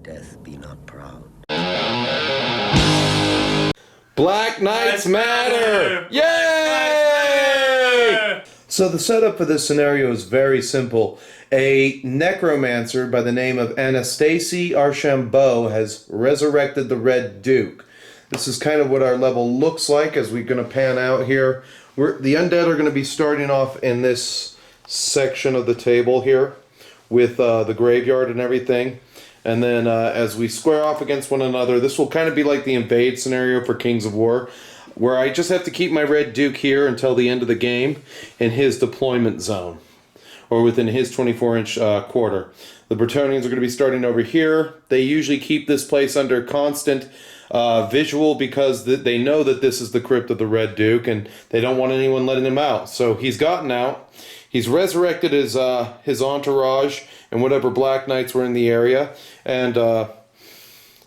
Death be not proud. Black Knights Matter! Yay! So the setup for this scenario is very simple. A necromancer by the name of Anastasie Archambault has resurrected the Red Duke. This is kind of what our level looks like as we're going to pan out here. The undead are going to be starting off in this section of the table here with the graveyard and everything. And then as we square off against one another, this will kind of be like the invade scenario for Kings of War, where I just have to keep my Red Duke here until the end of the game in his deployment zone, or within his 24-inch quarter. The Bretonnians are going to be starting over here. They usually keep this place under constant visual because they know that this is the crypt of the Red Duke, and they don't want anyone letting him out. So he's gotten out. He's resurrected his entourage and whatever Black Knights were in the area. And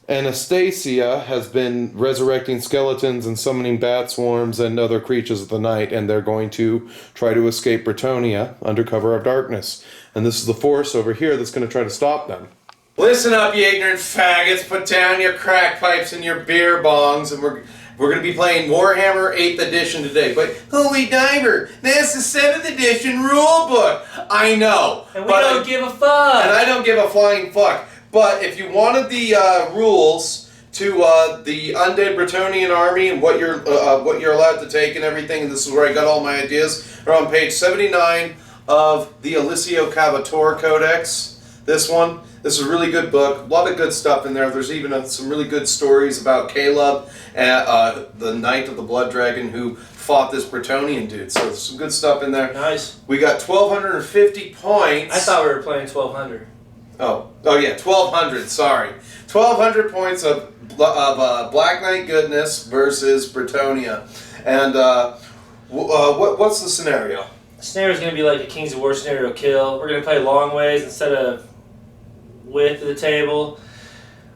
Anastasia has been resurrecting skeletons and summoning bat swarms and other creatures of the night, and they're going to try to escape Bretonnia under cover of darkness. And this is the force over here that's going to try to stop them. Listen up, you ignorant faggots. Put down your crack pipes and your beer bongs, and we're going to be playing Warhammer 8th edition today. But, holy diver, that's the 7th edition rule book. I know. And we don't give a fuck. And I don't give a flying fuck. But if you wanted the rules to the undead Bretonnian army and what you're allowed to take and everything, and this is where I got all my ideas, are on page 79 of the Alessio Cavator Codex. This one. This is a really good book. A lot of good stuff in there. There's even some really good stories about Caleb, the Knight of the Blood Dragon, who fought this Bretonnian dude. So there's some good stuff in there. Nice. We got 1,250 points. I thought we were playing 1,200. Oh yeah, 1,200. Sorry, 1,200 points of Black Knight goodness versus Bretonnia. And what's the scenario? The scenario is going to be like a Kings of War scenario kill. We're going to play long ways instead of width of the table.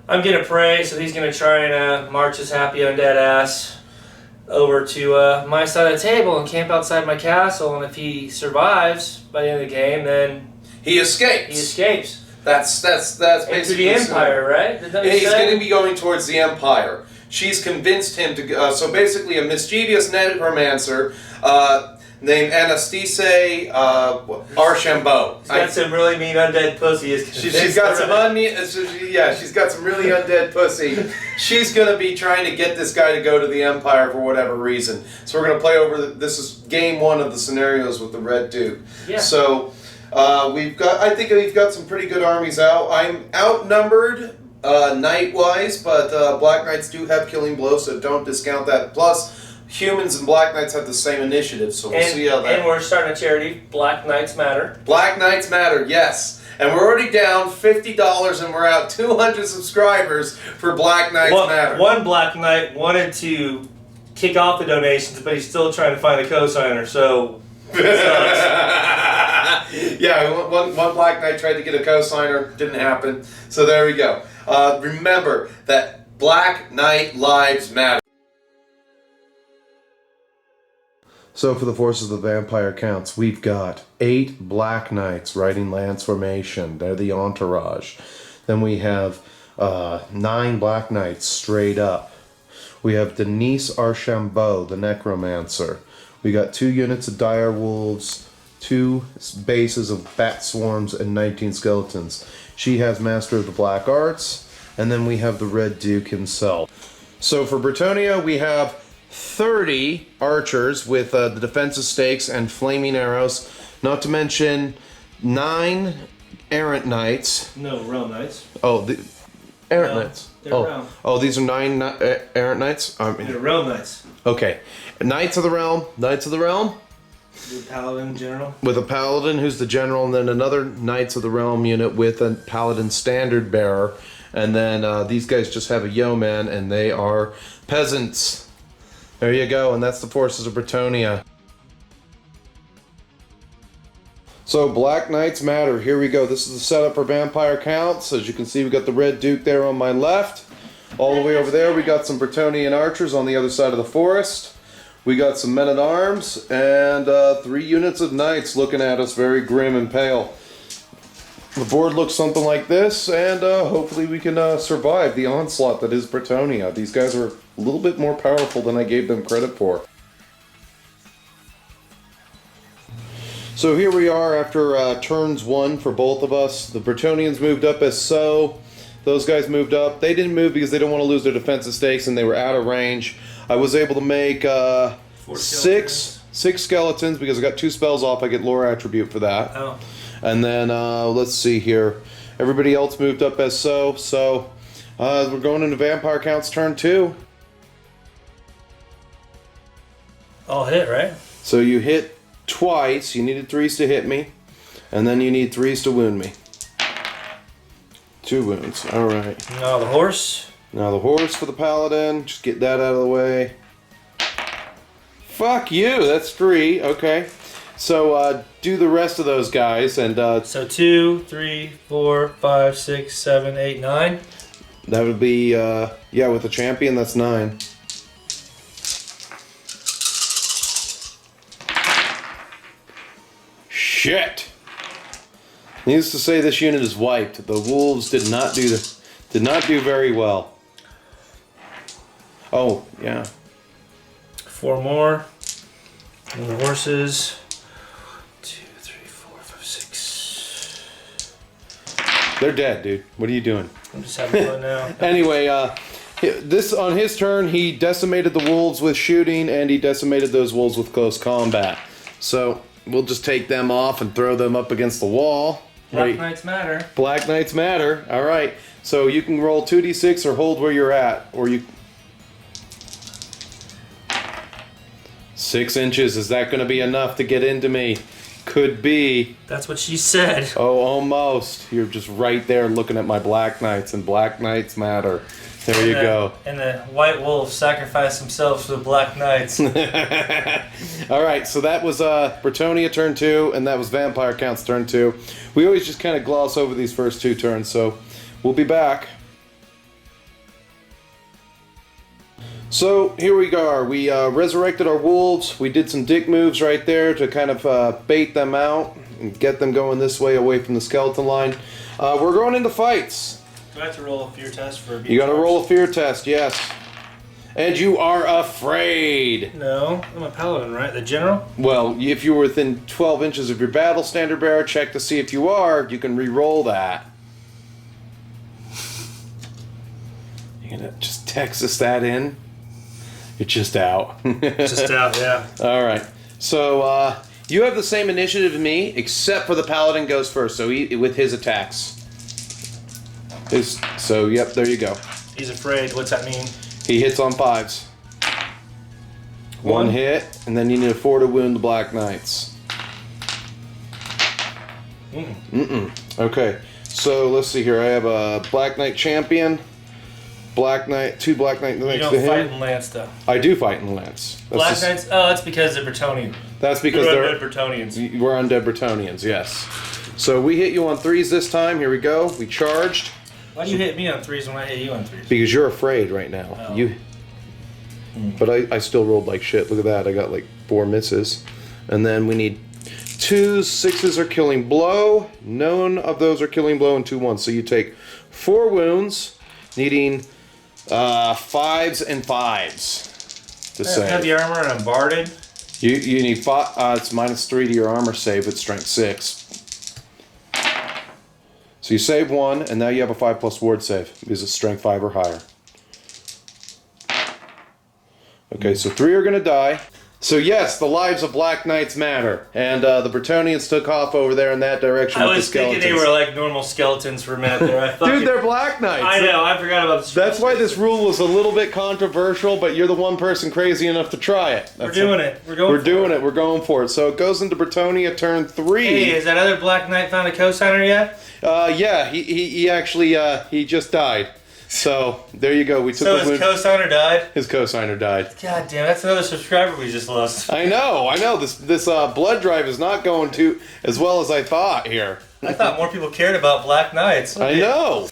I'm going to pray, so he's going to try and march his happy undead ass over to my side of the table and camp outside my castle. And if he survives by the end of the game, then he escapes. He escapes. That's basically into the Empire, right? He's going to be going towards the Empire. She's convinced him to. So basically, a mischievous necromancer named Anastasie Archambault. She's got some really mean undead pussy. She's got some she's got some really undead pussy. She's going to be trying to get this guy to go to the Empire for whatever reason. So we're going to play over. This is game one of the scenarios with the Red Duke. Yeah. So. I think we've got some pretty good armies out. I'm outnumbered knight-wise, but Black Knights do have killing blows, so don't discount that. Plus, humans and Black Knights have the same initiative, so we'll see how that... And we're starting a charity, Black Knights Matter. Black Knights Matter, yes. And we're already down $50 and we're out 200 subscribers for Black Knights Matter. One Black Knight wanted to kick off the donations, but he's still trying to find a co-signer, so... Yeah, one Black Knight tried to get a co-signer, didn't happen. So there we go. Remember that Black Knight lives matter. So for the forces of the Vampire Counts, we've got 8 Black Knights riding Lance formation. They're the entourage. Then we have 9 Black Knights straight up. We have Denise Archambault, the necromancer. We got 2 units of dire wolves, 2 bases of bat swarms, and 19 skeletons. She has master of the black arts, and then we have the Red Duke himself. So for Bretonnia, we have 30 archers with the defensive stakes and flaming arrows, not to mention 9 errant knights. No, realm knights. Oh, the errant knights. Realm. Oh, these are 9 errant knights? They're realm knights. Okay. Knights of the Realm. Knights of the Realm. The Paladin General. With a Paladin who's the General, and then another Knights of the Realm unit with a Paladin Standard Bearer. And then these guys just have a yeoman, and they are peasants. There you go, and that's the forces of Bretonnia. So, Black Knights Matter. Here we go. This is the setup for Vampire Counts. As you can see, we got the Red Duke there on my left. All the way over there, we got some Bretonnian archers on the other side of the forest. We got some men-at-arms and 3 units of knights looking at us very grim and pale. the board looks something like this, and hopefully we can survive the onslaught that is Bretonnia. These guys are a little bit more powerful than I gave them credit for. So here we are after turns 1 for both of us. The Bretonnians moved up as so. Those guys moved up. They didn't move because they don't want to lose their defensive stakes, and they were out of range. I was able to make six skeletons because I got 2 spells off. I get lore attribute for that. Oh. And then let's see here. Everybody else moved up as so. So we're going into Vampire Counts turn 2. All hit, right? So you hit twice. You needed 3s to hit me, and then you need 3s to wound me. 2 wounds. All right. Now the horse. Now the horse for the paladin. Just get that out of the way. Fuck you. That's 3. Okay. So do the rest of those guys, and So 2, 3, 4, 5, 6, 7, 8, 9. that would be yeah, with the champion that's 9. Shit. Needless to say, this unit is wiped. The wolves did not do very well. Oh yeah. 4 more. And the horses. 2, 3, 4, 5, 6. They're dead, dude. What are you doing? I'm just having fun now. Anyway, this on his turn, he decimated the wolves with shooting, and he decimated those wolves with close combat. So we'll just take them off and throw them up against the wall. Black Knights matter. Black Knights matter. All right. So you can roll 2d6 or hold where you're at, or you. 6 inches. Is that going to be enough to get into me? Could be. That's what she said. Oh, almost. You're just right there looking at my Black Knights, and Black Knights matter. There you go. And the White Wolf sacrificed themselves for the Black Knights. All right, so that was Bretonnia turn 2, and that was Vampire Counts turn 2. We always just kind of gloss over these first 2 turns, so we'll be back. So here we are. We resurrected our wolves. We did some dick moves right there to kind of bait them out and get them going this way away from the skeleton line. We're going into fights. Do I have to roll a fear test for You gotta roll a fear test, yes. And you are afraid. No, I'm a paladin, right? The general? Well, if you're within 12 inches of your battle standard bearer, check to see if you are. You can re-roll that. You're gonna just Texas that in. You're just out. Just out, yeah. All right. So you have the same initiative as me, except for the paladin goes first. So he with his attacks. So yep, there you go. He's afraid. What's that mean? He hits on 5s. One hit, and then you need a 4 to wound the Black Knights. Okay, so let's see here. I have a Black Knight champion, Black Knight, 2 Black Knight next to him. You don't fight in Lance, though. I do fight in Lance. Black Knights? Oh, that's because they're Bretonnian. That's because they're undead Bretonnians. We're undead Bretonnians, yes. So we hit you on 3s this time. Here we go. We charged. Why do you hit me on 3s when I hit you on 3s? Because you're afraid right now. Oh. But I still rolled like shit. Look at that. I got like 4 misses. And then we need 2s. 6s are killing blow. None of those are killing blow, and 2 1s. So you take 4 wounds, needing 5s and 5s to save. Heavy armor and I'm barded. You need 5. It's -3 to your armor save with strength 6. So you save 1, and now you have a 5+ ward save. Is it strength 5 or higher? Okay, so 3 are going to die. So yes, the lives of Black Knights matter. And the Bretonnians took off over there in that direction with the skeletons. I was thinking they were like normal skeletons for a minute there. Dude, they're Black Knights. I know, I forgot about the That's why this rule was a little bit controversial, but you're the one person crazy enough to try it. We're doing it. We're going for it. So it goes into Bretonnia turn 3. Hey, has that other Black Knight found a cosigner yet? Yeah, he actually he just died. So there you go. We took. So his cosigner died. His cosigner died. God damn, that's another subscriber we just lost. I know. This blood drive is not going too as well as I thought here. I thought more people cared about Black Knights. I know.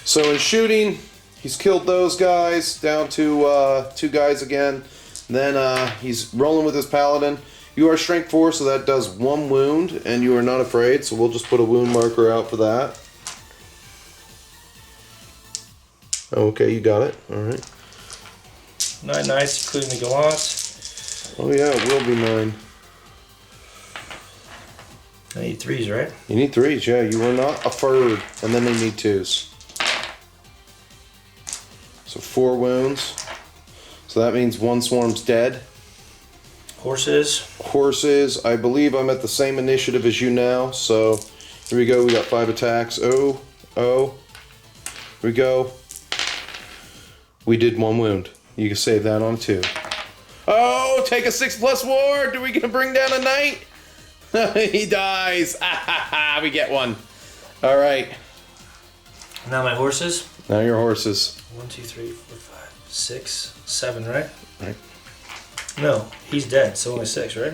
So in shooting, he's killed those guys down to 2 guys again. Then he's rolling with his paladin. You are strength 4, so that does 1 wound, and you are not afraid, so we'll just put a wound marker out for that. Okay, you got it. Alright. 9 nice, including the gallant. Oh yeah, it will be 9. I need 3s, right? You need 3s, yeah. You are not afraid. And then they need 2s. So 4 wounds. So that means 1 swarm's dead. Horses. Horses. I believe I'm at the same initiative as you now. So here we go. We got 5 attacks. Oh. Here we go. We did 1 wound. You can save that on 2. Oh, take a 6+ ward. Are we going to bring down a knight? He dies. We get 1. All right. Now my horses. Now your horses. 1, 2, 3, 4, 5, 6, 7, right? Right. No, he's dead, so only 6, right?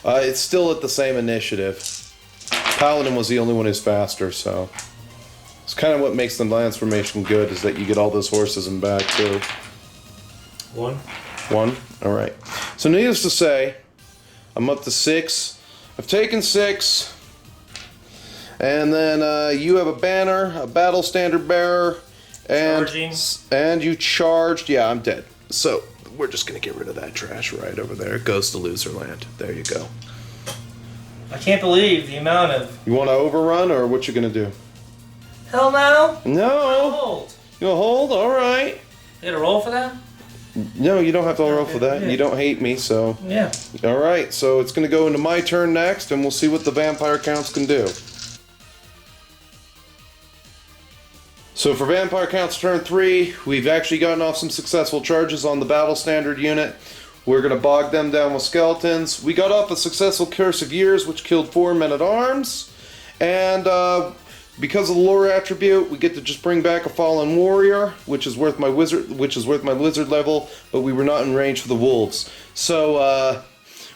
It's still at the same initiative. Paladin was the only one who's faster, so it's kind of what makes the lance formation good, is that you get all those horses in back too. 1. 1. All right. So needless to say, I'm up to 6. I've taken 6, and then you have a banner, a battle standard bearer, and you charged. Yeah, I'm dead. So we're just gonna get rid of that trash right over there. It goes to loser land. There you go. I can't believe the amount of... You want to overrun, or what you gonna do? Hell no! No. Hold. You gonna hold? All right. You gotta roll for that? No, you don't have to roll for that. Yeah. You don't hate me, so. Yeah. All right, so it's going to go into my turn next, and we'll see what the Vampire Counts can do. So for Vampire Counts turn 3, we've actually gotten off some successful charges on the battle standard unit. We're going to bog them down with skeletons. We got off a successful Curse of Years, which killed 4 men-at-arms. And because of the lore attribute, we get to just bring back a fallen warrior, which is worth my wizard level, but we were not in range for the wolves. So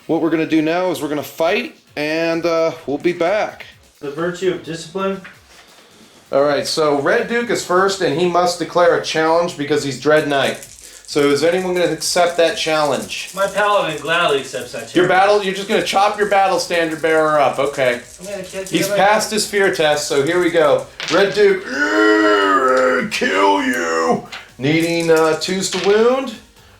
what we're going to do now is we're going to fight, and we'll be back. The virtue of discipline. All right, so Red Duke is first, and he must declare a challenge because he's Dread Knight. So is anyone going to accept that challenge? My paladin gladly accepts that challenge. You're just going to chop your battle standard bearer up. Okay. He's passed his fear test, so here we go. Red Duke, kill you. Needing 2s to wound.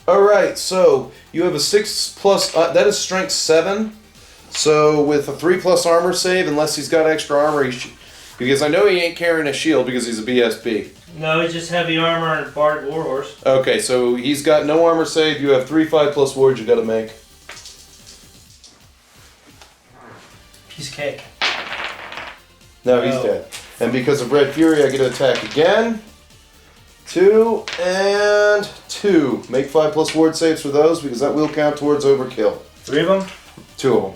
All right, so you have a 6+, that is strength 7. So with a 3+ armor save, unless he's got extra armor, because I know he ain't carrying a shield because he's a BSB. No, he's just heavy armor and barbed warhorse. Okay, so he's got no armor save. You have 3 5+ wards you got to make. Piece of cake. No, he's dead. And because of Red Fury, I get to attack again. 2 and 2. Make 5+ ward saves for those because that will count towards overkill. 3 of them? 2 of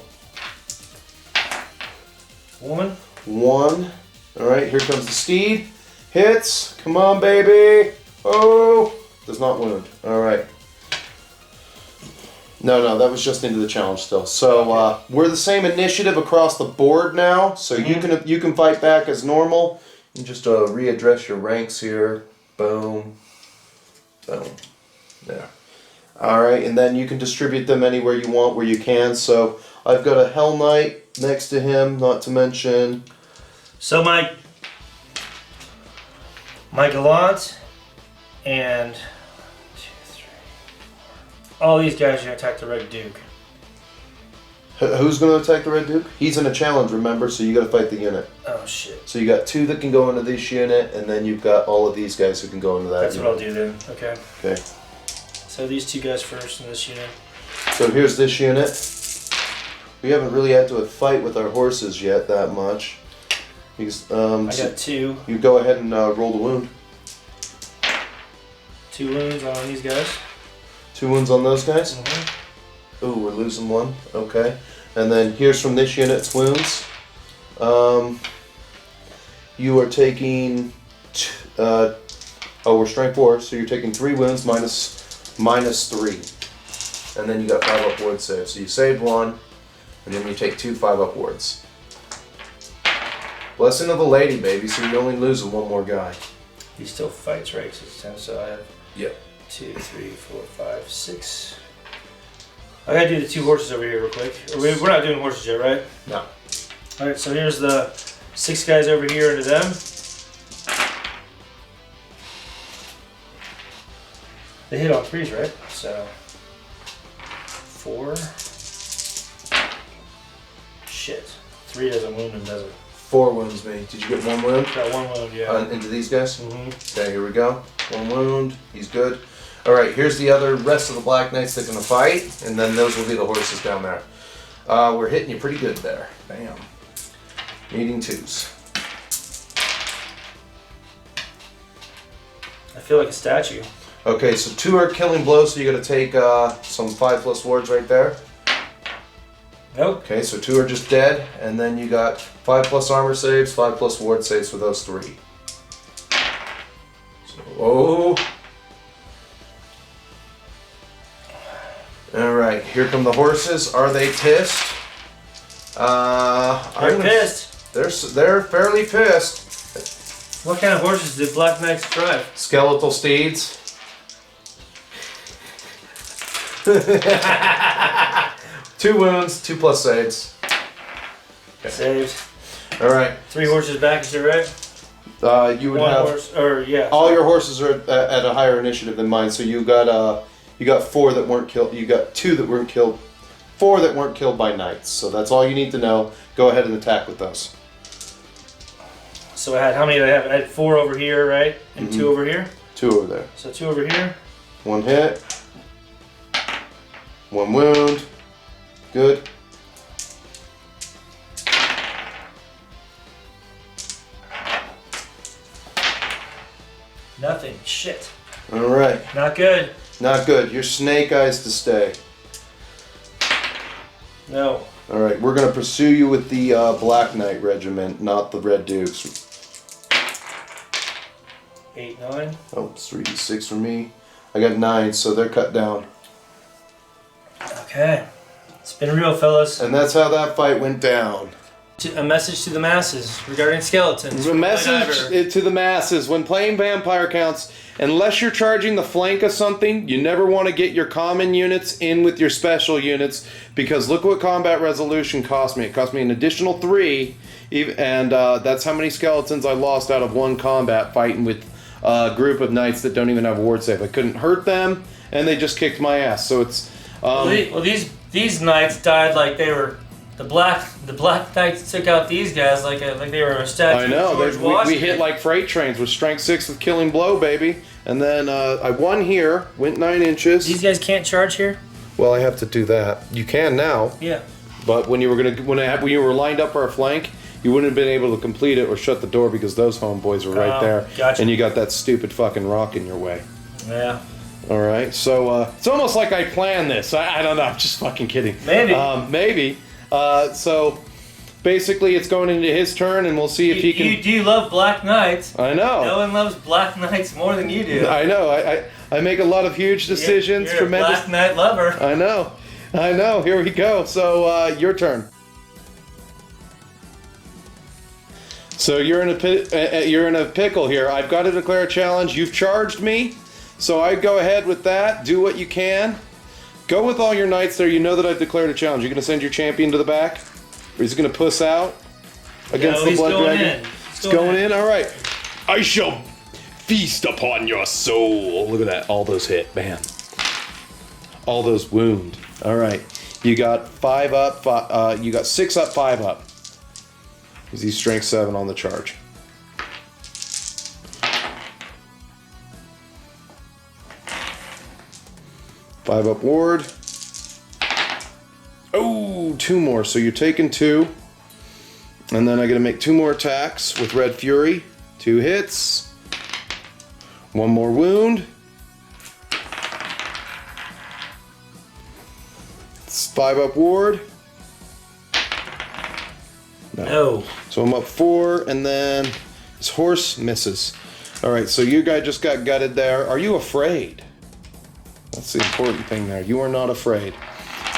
them. 1. All right, here comes the steed. Hits. Come on, baby. Oh. Does not wound. All right. No, that was just into the challenge still. So we're the same initiative across the board now. So you can fight back as normal. You just readdress your ranks here. Boom. Boom. There. All right, and then you can distribute them anywhere you want where you can. So I've got a Hell Knight next to him, not to mention. So my gallant and 2, 3, 4. All these guys are gonna attack the Red Duke. Who's going to attack the Red Duke? He's in a challenge, remember, so you got to fight the unit. Oh shit. So you got 2 that can go into this unit, and then you've got all of these guys who can go into that That's unit. what I'll do then. Okay. Okay. So these 2 guys first in this unit. So here's this unit. We haven't really had to fight with our horses yet that much. Because, I got 2. You go ahead and roll the wound. 2 wounds on these guys. 2 wounds on those guys? Mm-hmm. Ooh, we're losing 1. Okay. And then here's from this unit's wounds. You are taking... we're strength 4, so you're taking 3 wounds minus 3. And then you got 5 up ward save. So you saved 1, and then you take 2 5 up wards. Blessing of the lady, baby, so you're only losing 1 more guy. He still fights, right? 'Cause it's 10, so I have Yep. 2, 3, 4, 5, 6. I gotta do the 2 horses over here real quick. We're not doing horses yet, right? No. Alright, so here's the 6 guys over here into them. They hit on 3s, right? So 4. Shit. 3 doesn't wound him, does it? 4 wounds me. Did you get 1 wound? Got 1 wound, yeah. Into these guys? Mm-hmm. Okay, here we go. 1 wound. He's good. Alright, here's the other rest of the Black Knights that are going to fight, and then those will be the horses down there. We're hitting you pretty good there. Bam. Meeting 2s. I feel like a statue. Okay, so 2 are killing blows, so you got to take some 5+ wards right there. Nope. Okay, so 2 are just dead, and then you got 5+ armor saves, 5+ ward saves for those 3. So, oh. Alright, here come the horses. Are they pissed? They're pissed. They're fairly pissed. What kind of horses did Black Knights drive? Skeletal steeds. 2 wounds, 2+ saves. Okay. Saved. Alright. 3 horses back, is that right? You would 1 have horse, or yeah. all your horses are at a higher initiative than mine, so you got 4 that weren't killed. You got 2 that weren't killed, 4 that weren't killed by knights. So that's all you need to know. Go ahead and attack with those. So I had, how many did I have? I had 4 over here, right? And 2 over here? 2 over there. So 2 over here. 1 hit. 1 wound. Good. Nothing. Shit. Alright. Not good. Not good. Your snake eyes to stay. No. Alright, we're going to pursue you with the Black Knight Regiment, not the Red Dukes. 8, 9. Oh, it's 3d6 for me. I got 9, so they're cut down. Okay. It's been real, fellas. And that's how that fight went down. A message to the masses regarding skeletons. A message to the masses: when playing Vampire Counts, unless you're charging the flank of something, you never want to get your common units in with your special units, because look what combat resolution cost me. It cost me an additional 3, and that's how many skeletons I lost out of 1 combat fighting with a group of knights that don't even have a ward save. I couldn't hurt them, and they just kicked my ass. So it's well, these knights died like they were. The black knights took out these guys like they were a statue. I know. Of George We hit like freight trains with strength 6 with killing blow, baby. And then I won here, went 9 inches. These guys can't charge here. Well, I have to do that. You can now. Yeah. But when you were lined up our flank, you wouldn't have been able to complete it or shut the door because those homeboys were right there. Gotcha. And you got that stupid fucking rock in your way. Yeah. All right. So it's almost like I planned this. I don't know. I'm just fucking kidding. Maybe. Maybe. So basically, it's going into his turn, and we'll see if he can. Do you love Black Knights? I know. No one loves Black Knights more than you do. I know. I make a lot of huge decisions. You're tremendous. a Black Knight lover. I know. Here we go. So your turn. So you're in a pickle here. I've got to declare a challenge. You've charged me, so I go ahead with that. Do what you can. Go with all your knights there. You know that I've declared a challenge. You're going to send your champion to the back? Or is he going to puss out against the Blood Dragon? He's going in? All right. I shall feast upon your soul. Look at that. All those hit. Bam. All those wound. All right. You got 5 up. You got 6 up, 5 up. Because he's strength 7 on the charge. Five up ward. Oh, 2 more. So you're taking 2. And then I got to make 2 more attacks with Red Fury. 2 hits. 1 more wound. It's 5 up ward. No. So I'm up 4, and then his horse misses. All right, so you guy just got gutted there. Are you afraid? That's the important thing there. You are not afraid.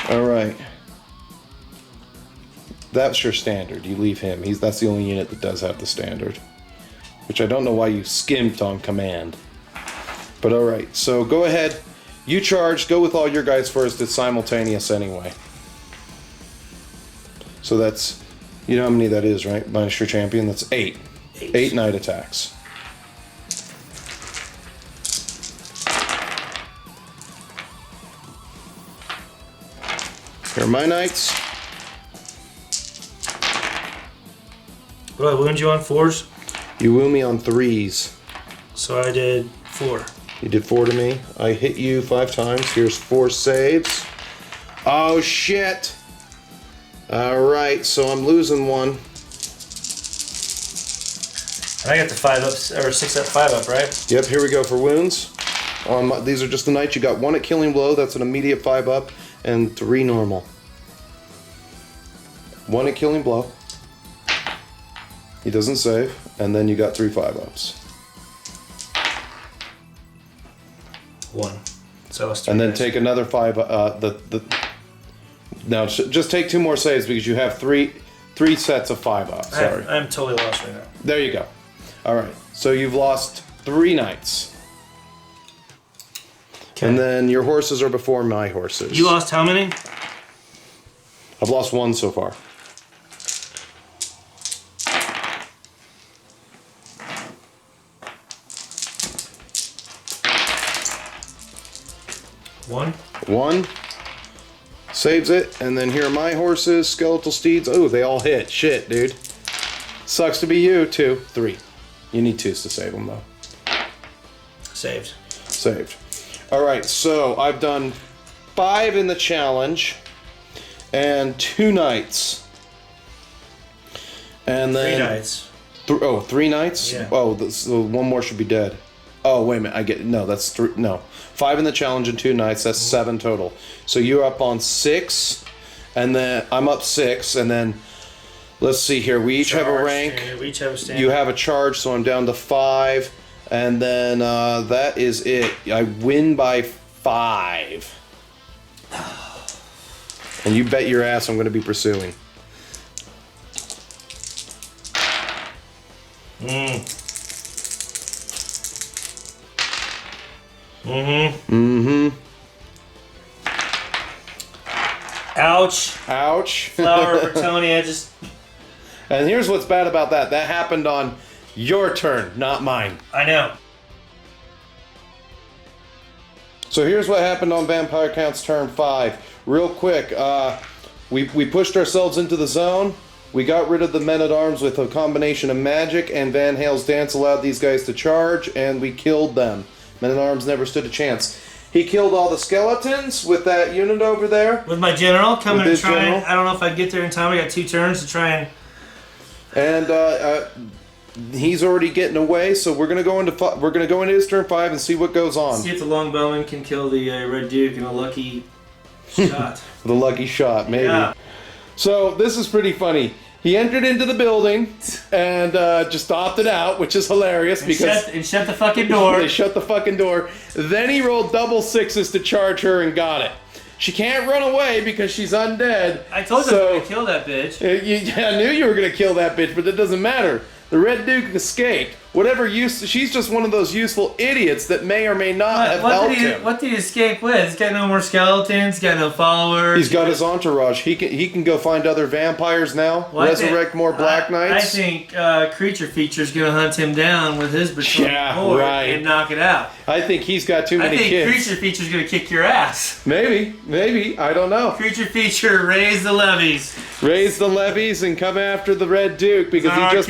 All right. That's your standard. You leave him. That's the only unit that does have the standard. Which I don't know why you skimped on command. But all right. So go ahead. You charge, go with all your guys first. It's simultaneous anyway. So that's, you know how many that is, right? Minus your champion, that's 8. 8 knight attacks. Here are my knights. What do I wound you on? 4s? You wound me on 3s. So I did 4. You did 4 to me. I hit you 5 times. Here's 4 saves. Oh shit! Alright, so I'm losing 1. And I got the 5 up, or 6 up, 5 up, right? Yep, here we go for wounds. These are just the knights. You got 1 at killing blow, that's an immediate 5 up, and 3 normal. 1 at killing blow. He doesn't save, and then you got 3 5 ups. 1. So it's 3. And then guys. take another 5. Now just take 2 more saves because you have 3 sets of 5 ups. Sorry, I'm totally lost right now. there you go. All right, so you've lost 3 knights. Okay. And then your horses are before my horses. You lost how many? I've lost 1 so far. One. 1 saves it, and then here are my horses, skeletal steeds. Oh, they all hit. Shit, dude. Sucks to be you. 2, 3. You need 2s to save them though. Saved. Saved. All right, so I've done 5 in the challenge, and 2 knights, and then 3 knights. 3 knights. Yeah. Oh, so 1 more should be dead. Oh wait a minute, I get no. That's 3. No, 5 in the challenge and 2 knights. That's 7 total. So you're up on 6, and then I'm up 6, and then let's see here. We each have a rank. We each have a stand. You have a charge, so I'm down to 5, and then that is it. I win by 5, and you bet your ass I'm going to be pursuing. Ouch. Ouch. Flower of Bretonnia just... And here's what's bad about that. That happened on your turn, not mine. I know. So here's what happened on Vampire Counts turn 5. Real quick, we pushed ourselves into the zone. We got rid of the men-at-arms with a combination of magic, and Van Hale's dance allowed these guys to charge, and we killed them. Men-at-arms never stood a chance. He killed all the skeletons with that unit over there. With my general coming and trying. general. I don't know if I get there in time. I got 2 turns to try and... And he's already getting away, so we're gonna go into his turn 5 and see what goes on. See if the longbowman can kill the Red Duke in a lucky shot. With a lucky shot, maybe. Yeah. So this is pretty funny. He entered into the building and just opted out, which is hilarious because shut the fucking door. they shut the fucking door. Then he rolled double 6s to charge her and got it. She can't run away because she's undead. I told you I was going to kill that bitch. I knew you were going to kill that bitch, but that doesn't matter. The Red Duke escaped. Whatever use, she's just one of those useful idiots that may or may not have helped him. What did he escape with? He's got no more skeletons. He's got no followers. He's got his entourage. He can go find other vampires now. Well, resurrect more Black Knights. I think Creature Feature's going to hunt him down with his baton and knock it out. I think he's got too many kids. I think Creature Feature's going to kick your ass. Maybe. I don't know. Creature Feature, raise the levies. Raise the levies and come after the Red Duke because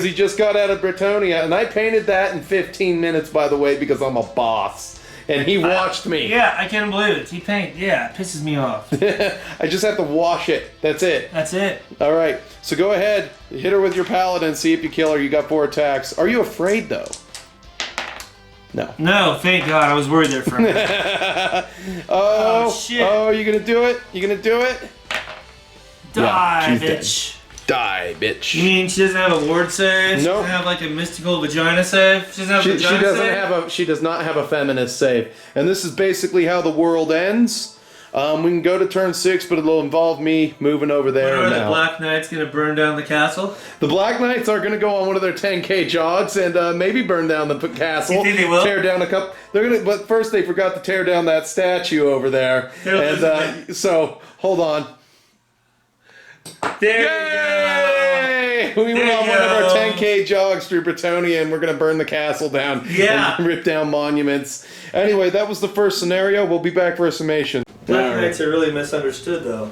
he just got out of Bretonnia, and I painted that in 15 minutes, by the way, because I'm a boss, and he watched me. Yeah, I can't believe it. He paint. Yeah, it pisses me off. I just have to wash it. That's it. That's it. All right. So go ahead, hit her with your paladin, see if you kill her. You got 4 attacks. Are you afraid though? No. No, thank God. I was worried there for a minute. Oh shit. Oh, you gonna do it? You gonna do it? Die, she's bitch. Dead. Die, bitch. You mean she doesn't have a ward save? She Nope. doesn't have like a mystical vagina save? She doesn't have a vagina save? She does not have a feminist save. And this is basically how the world ends. We can go to turn 6, but it'll involve me moving over there. Are the now. Black Knights going to burn down the castle? The Black Knights are going to go on one of their 10K jogs and maybe burn down the castle. You think they will? Tear down a couple. They're gonna, but first they forgot to tear down that statue over there. And so hold on. There Yay! We went on one of our 10K jogs through Bretonnia, and we're going to burn the castle down. Yeah. And rip down monuments. Anyway, that was the first scenario. We'll be back for a summation. Black Knights are really misunderstood, though.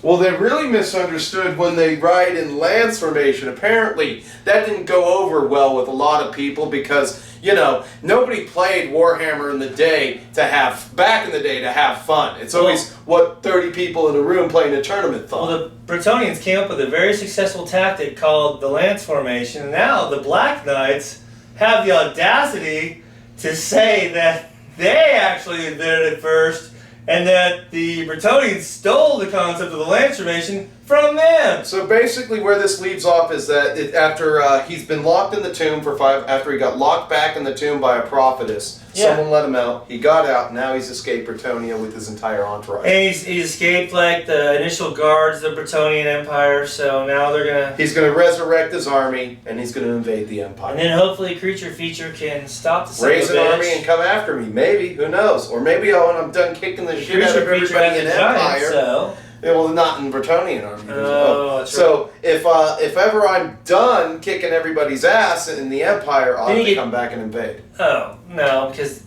Well, they're really misunderstood when they ride in lance formation. Apparently, that didn't go over well with a lot of people because, you know, nobody played Warhammer in the day back in the day to have fun. It's always, 30 people in a room playing a tournament fun. Well, the Bretonians came up with a very successful tactic called the lance formation, and now the Black Knights have the audacity to say that they actually did it first, and that the Bretonians stole the concept of the lance formation from them. So basically where this leaves off is that after he's been locked in the tomb for after he got locked back in the tomb by a prophetess, someone let him out, he got out, now he's escaped Bretonnia with his entire entourage. And he's escaped like the initial guards of the Bretonian Empire, so now they're gonna... He's gonna resurrect his army, and he's gonna invade the Empire. And then hopefully Creature Feature can stop the raise an army and come after me, maybe, who knows? Or maybe when I'm done kicking the shit out of everybody in Empire... So. Yeah, well, not in Bretonnian army. That's so if ever I'm done kicking everybody's ass in the Empire, I'll have to come back and invade. Oh no, because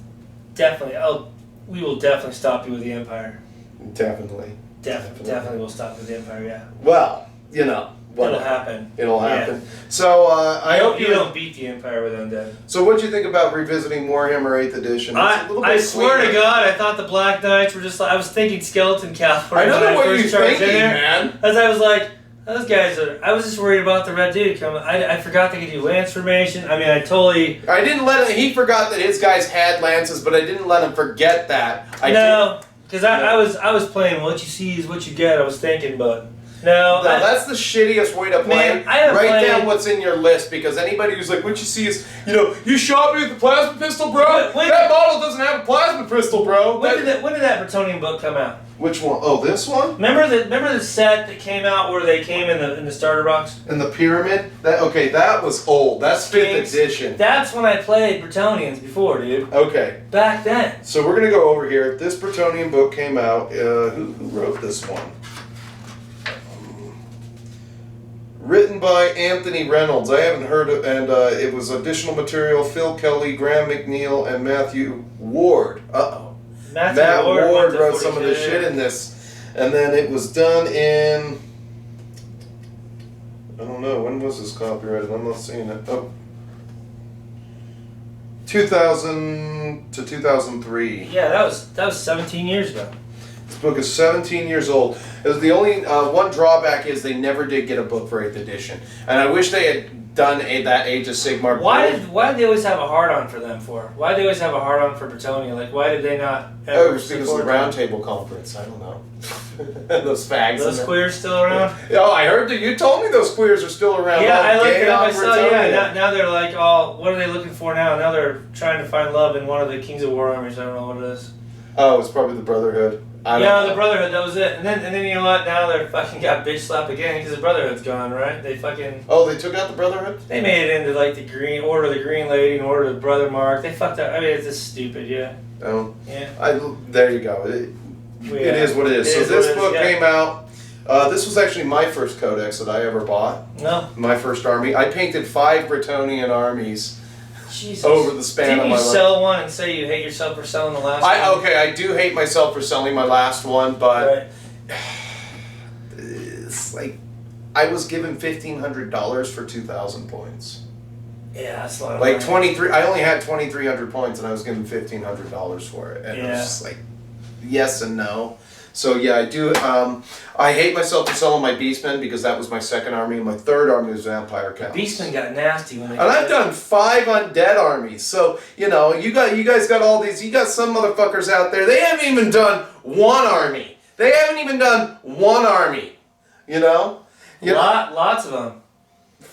we will definitely stop you with the Empire. Definitely. Definitely will stop with the Empire. Yeah. Well, you know. It'll happen. It'll happen. Yeah. So I hope you don't beat the Empire with undead. So what'd you think about revisiting Warhammer 8th edition? I swear to God, I thought the Black Knights were just like, I was thinking skeleton cavalry. I don't know what you're thinking, man. As I was like, those guys are. I was just worried about the Red Dude coming. I forgot they could do lance formation. I mean, I didn't let him. He forgot that his guys had lances, but I didn't let him forget that. Because I was playing what you see is what you get. I was thinking, but. No, that's the shittiest way to play. Write down what's in your list, because anybody who's like, what you see is, you shot me with the plasma pistol, bro? That model doesn't have a plasma pistol, bro. When did that Bretonian book come out? Which one? Oh, this one? Remember the set that came out where they came in the starter box? In the pyramid? That was old. That's 5th edition. That's when I played Bretonians before, dude. Okay. Back then. So we're gonna go over here. This Bretonian book came out. Who wrote this one? Written by Anthony Reynolds. I haven't heard of, and it was additional material. Phil Kelly, Graham McNeil, and Matthew Ward. Matt Ward wrote some of the shit in this, and then it was done in. I don't know, when was this copyrighted? I'm not seeing it. 2000 to 2003. Yeah, that was 17 years ago. This book is 17 years old. It was the only one drawback is they never did get a book for 8th edition, and I wish they had done that Age of Sigmar. Why did they always have a hard on for them for? Why did they always have a hard on for Bretonnia? Like, why did they not ever? It was because of the Round Table Conference. I don't know. Those fags. Those queers still around? Oh, I heard that you told me those queers are still around. Yeah, I looked it up. I saw. Yeah, now they're like, what are they looking for now? Now they're trying to find love in one of the Kings of War armies. I don't know what it is. Oh, it's probably the Brotherhood. The Brotherhood, that was it. And then you know what? Now they're fucking got bitch slapped again because the Brotherhood's gone, right? They fucking... Oh, they took out the Brotherhood? They made it into like the Order of the Green Lady and Order of the Brother Mark. They fucked up. I mean, it's just stupid, yeah. Oh. Yeah. There you go. It is what it is. So this book came out... this was actually my first codex that I ever bought. No. My first army. I painted 5 Bretonnian armies. Jesus. Over the span of my life. Didn't you sell one and say you hate yourself for selling the last one? Okay, I do hate myself for selling my last one, but it's like I was given $1,500 for 2,000 points. Yeah, that's a lot of like money. 23. I only had 2,300 points, and I was given $1,500 for it, and it was just like yes and no. So yeah, I do. I hate myself for selling my Beastmen because that was my second army, and my third army was Vampire Counts. Beastmen got nasty when they. And I've done 5 undead armies, so you guys got all these. You got some motherfuckers out there. They haven't even done one army. You know. Lots of them.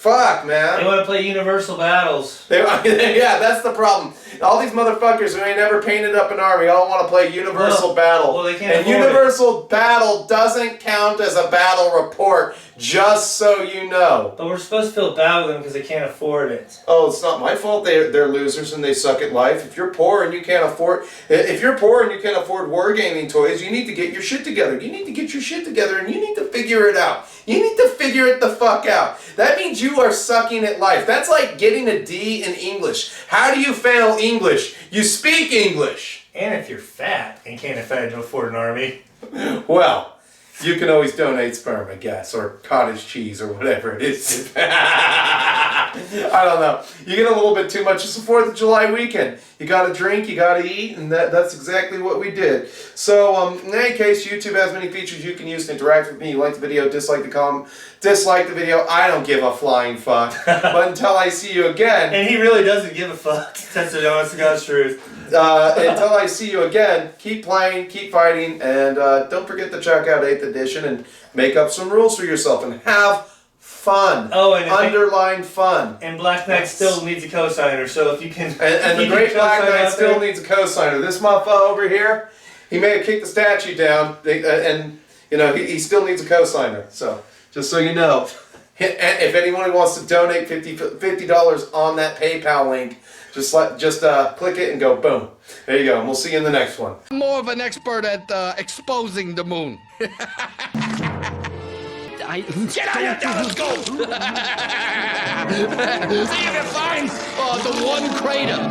Fuck, They man. want to play universal battles. Yeah, that's the problem. All these motherfuckers who ain't never painted up an army all want to play universal battle. Well, they can't and afford universal battle doesn't count as a battle report, just so you know. But we're supposed to feel bad with them because they can't afford it. Oh, it's not my fault. They're losers and they suck at life. If you're poor and you can't afford wargaming toys, you need to get your shit together. You need to get your shit together and you need to figure it out. You need to figure it the fuck out. That means you are sucking at life. That's like getting a D in English. How do you fail English? You speak English. And if you're fat and can't afford an army. Well, you can always donate sperm, I guess, or cottage cheese, or whatever it is. I don't know. You get a little bit too much. It's the 4th of July weekend. You gotta drink, you gotta eat, and that's exactly what we did. So, in any case, YouTube has many features you can use to interact with me. You like the video, dislike the video. I don't give a flying fuck. But until I see you again... And he really doesn't give a fuck. That's the honest to God's truth. Until I see you again, keep playing, keep fighting, and don't forget to check out 8th edition and make up some rules for yourself and have fun. Oh, and underline fun. And Black Knight still needs a cosigner, so if you can... And the Great Black Knight still needs a cosigner. This motherfucker over here, he may have kicked the statue down, and you know he still needs a cosigner. So just so you know, if anyone wants to donate $50 on that PayPal link, just click it and go boom. There you go. And we'll see you in the next one. I'm more of an expert at exposing the moon. Get out of your telescope! See if you find the one crater.